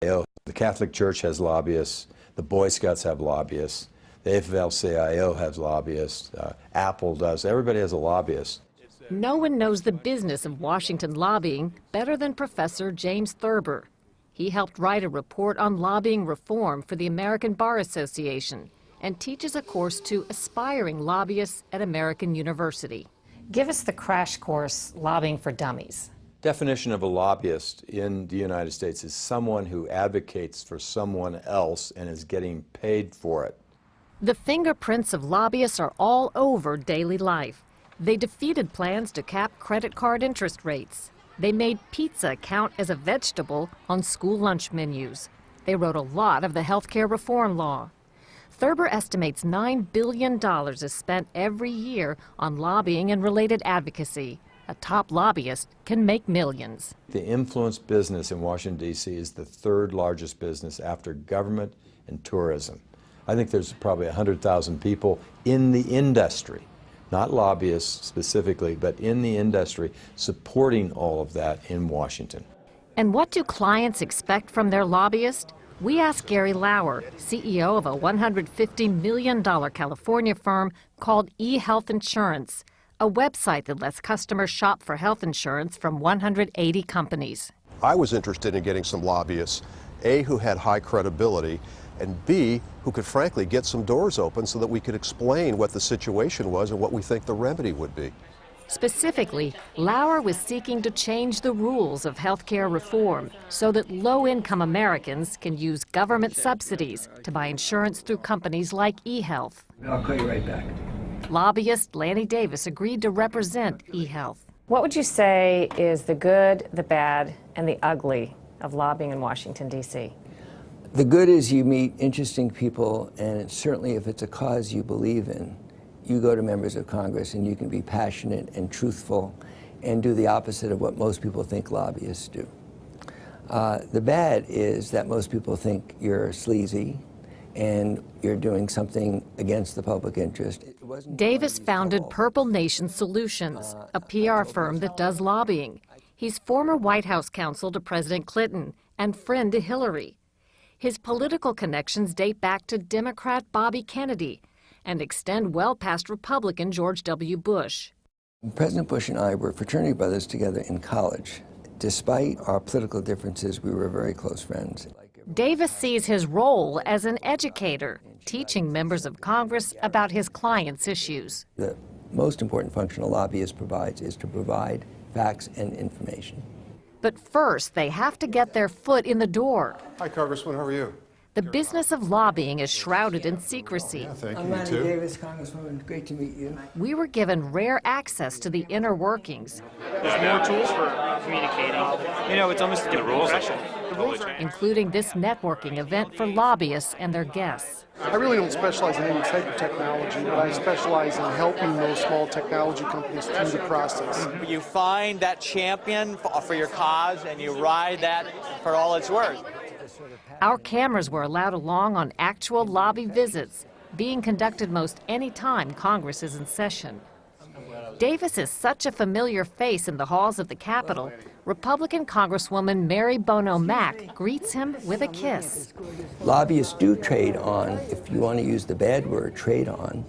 The Catholic Church has lobbyists, the Boy Scouts have lobbyists, the AFL-CIO has lobbyists, Apple does, everybody has a lobbyist. No one knows the business of Washington lobbying better than Professor James Thurber. He helped write a report on lobbying reform for the American Bar Association and teaches a course to aspiring lobbyists at American University. Give us the crash course, Lobbying for Dummies. Definition of a lobbyist in the United States is someone who advocates for someone else and is getting paid for it. The fingerprints of lobbyists are all over daily life. They defeated plans to cap credit card interest rates. They made pizza count as a vegetable on school lunch menus. They wrote a lot of the health care reform law. Thurber estimates $9 billion is spent every year on lobbying and related advocacy. A top lobbyist can make millions. The influence business in Washington, D.C. is the third largest business after government and tourism. I think there's probably 100,000 people in the industry, not lobbyists specifically, but in the industry supporting all of that in Washington. And what do clients expect from their lobbyist? We asked Gary Lauer, CEO of a $150 million California firm called eHealth Insurance, a website that lets customers shop for health insurance from 180 companies. I was interested in getting some lobbyists, A, who had high credibility, and B, who could frankly get some doors open so that we could explain what the situation was and what we think the remedy would be. Specifically, Lauer was seeking to change the rules of health care reform so that low-income Americans can use government subsidies to buy insurance through companies like eHealth. I'll call you right back. Lobbyist Lanny Davis agreed to represent eHealth. What would you say is the good, the bad, and the ugly of lobbying in Washington, D.C.? The good is you meet interesting people, and certainly if it's a cause you believe in, you go to members of Congress and you can be passionate and truthful and do the opposite of what most people think lobbyists do. The bad is that most people think you're sleazy and you're doing something against the public interest. Davis founded Purple Nation Solutions, a PR firm that does lobbying. He's former White House counsel to President Clinton and friend to Hillary. His political connections date back to Democrat Bobby Kennedy and extend well past Republican George W. Bush. President Bush and I were fraternity brothers together in college. Despite our political differences, we were very close friends. Davis sees his role as an educator, teaching members of Congress about his clients' issues. The most important function a lobbyist provides is to provide facts and information. But first, they have to get their foot in the door. Hi, Congressman. How are you? The business of lobbying is shrouded in secrecy. Yeah, thank you. I'm You Lanny too. Davis, Congresswoman. Great to meet you. We were given rare access to the inner workings, There's more tools for communicating. You know, it's almost a different profession. including this networking event for lobbyists and their guests. I really don't specialize in any type of technology, but I specialize in helping those small technology companies through the process. You find that champion for your cause and you ride that for all it's worth. Our cameras were allowed along on actual lobby visits, being conducted most any time Congress is in session. Davis is such a familiar face in the halls of the Capitol, Republican Congresswoman Mary Bono Mack greets him with a kiss. Lobbyists do trade on, if you want to use the bad word, trade on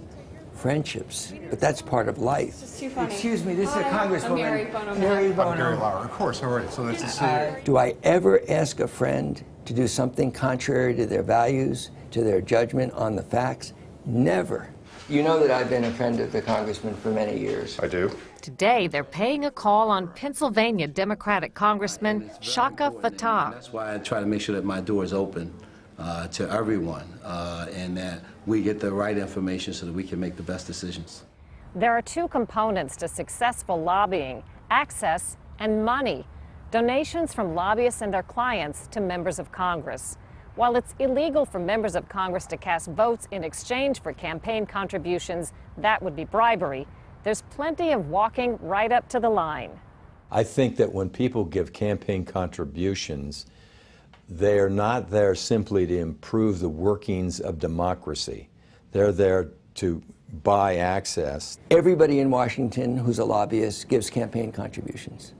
friendships, but that's part of life. Excuse me, this is a Congresswoman. Mary Bono. Mary Bono. I'm Gary Lauer. Of course. How are you? So nice to see you. Do I ever ask a friend to do something contrary to their values, to their judgment on the facts? Never. You know that I've been a friend of the Congressman for many years. I do. Today, they're paying a call on Pennsylvania Democratic Congressman Shaka Fattah. That's why I try to make sure that my door is open to everyone and that we get the right information so that we can make the best decisions. There are two components to successful lobbying: access and money. Donations from lobbyists and their clients to members of Congress. While it's illegal for members of Congress to cast votes in exchange for campaign contributions, that would be bribery, there's plenty of walking right up to the line. I think that when people give campaign contributions, they're not there simply to improve the workings of democracy. They're there to buy access. Everybody in Washington who's a lobbyist gives campaign contributions.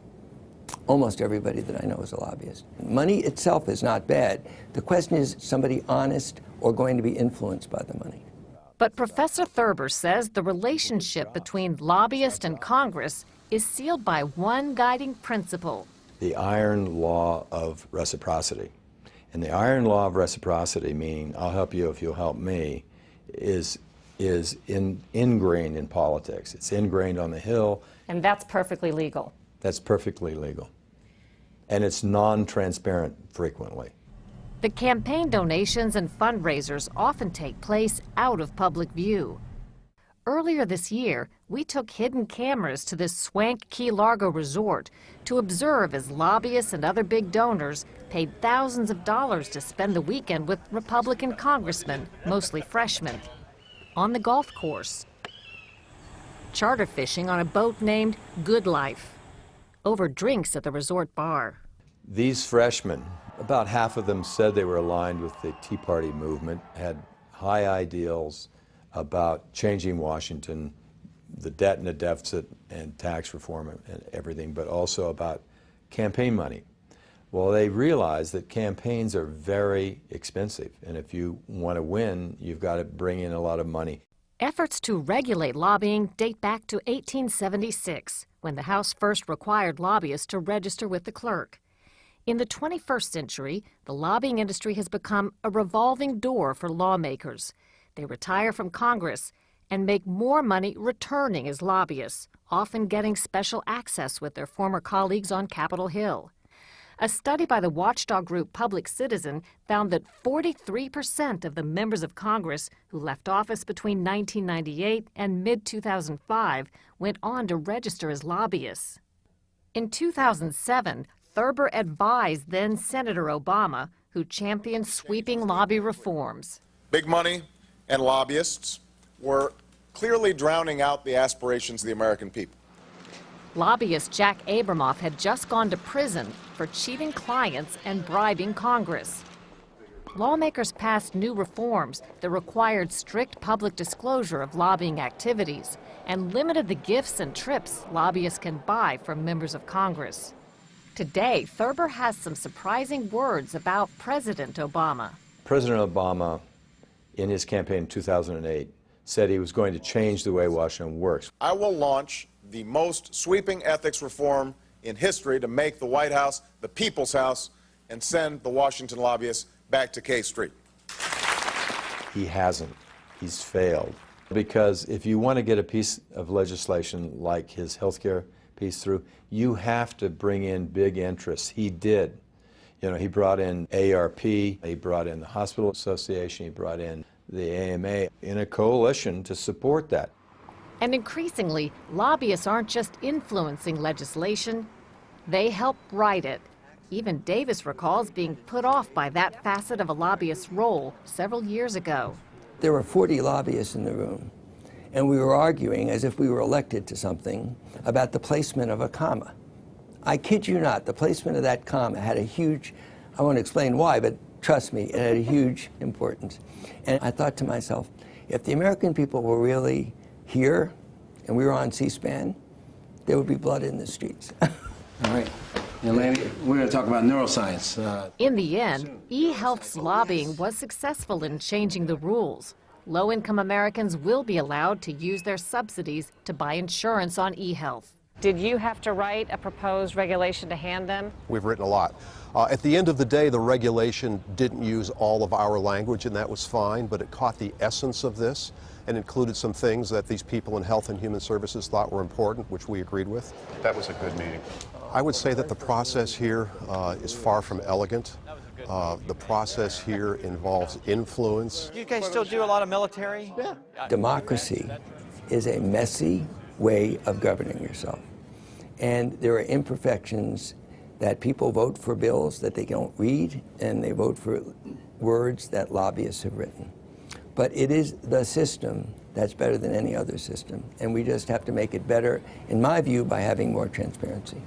Almost everybody that I know is a lobbyist. Money itself is not bad. The question is somebody honest or going to be influenced by the money. But Professor Thurber says the relationship between lobbyist and Congress is sealed by one guiding principle: the iron law of reciprocity. And the iron law of reciprocity, meaning I'll help you if you'll help me, is ingrained in politics. It's ingrained on the Hill. And that's perfectly legal. That's perfectly legal. And it's non-transparent frequently. The campaign donations and fundraisers often take place out of public view. Earlier this year, we took hidden cameras to this swank Key Largo resort to observe as lobbyists and other big donors paid thousands of dollars to spend the weekend with Republican congressmen, mostly freshmen, on the golf course, charter fishing on a boat named Good Life, over drinks at the resort bar. These freshmen, about half of them said they were aligned with the Tea Party movement, had high ideals about changing Washington, the debt and the deficit and tax reform and everything, but also about campaign money. Well, they realized that campaigns are very expensive, and if you want to win, you've got to bring in a lot of money. Efforts to regulate lobbying date back to 1876, when the House first required lobbyists to register with the clerk. In the 21st century, the lobbying industry has become a revolving door for lawmakers. They retire from Congress and make more money returning as lobbyists, often getting special access with their former colleagues on Capitol Hill. A study by the watchdog group Public Citizen found that 43% of the members of Congress who left office between 1998 and mid-2005 went on to register as lobbyists. In 2007, Thurber advised then-Senator Obama, who championed sweeping lobby reforms. Big money and lobbyists were clearly drowning out the aspirations of the American people. Lobbyist Jack Abramoff had just gone to prison for cheating clients and bribing Congress. Lawmakers passed new reforms that required strict public disclosure of lobbying activities and limited the gifts and trips lobbyists can buy from members of Congress. Today, Thurber has some surprising words about President Obama. President Obama, in his campaign in 2008, said he was going to change the way Washington works. I will launch the most sweeping ethics reform in history to make the White House the people's house and send the Washington lobbyists back to K Street. He hasn't. He's failed. Because if you want to get a piece of legislation like his health care piece through, you have to bring in big interests. He did. You know, he brought in ARP, he brought in the Hospital Association, he brought in the AMA in a coalition to support that. And increasingly, lobbyists aren't just influencing legislation, they help write it. Even Davis recalls being put off by that facet of a lobbyist's role several years ago. There were 40 lobbyists in the room, and we were arguing as if we were elected to something about the placement of a comma. I kid you not, the placement of that comma had a huge, I won't explain why, but trust me, it had a huge importance. And I thought to myself, if the American people were really here and we were on C-SPAN, there would be blood in the streets. All right. And Lanny, we're going to talk about neuroscience. In the end, eHealth's lobbying was successful in changing the rules. Low-income Americans will be allowed to use their subsidies to buy insurance on eHealth. Did you have to write a proposed regulation to hand them? We've written a lot. At the end of the day, the regulation didn't use all of our language, and that was fine, but it caught the essence of this and included some things that these people in Health and Human Services thought were important, which we agreed with. That was a good meeting. I would say that the process here is far from elegant. The process here involves influence. You guys still do a lot of military? Yeah. Democracy is a messy way of governing yourself. And there are imperfections that people vote for bills that they don't read, and they vote for words that lobbyists have written. But it is the system that's better than any other system, and we just have to make it better, in my view, by having more transparency.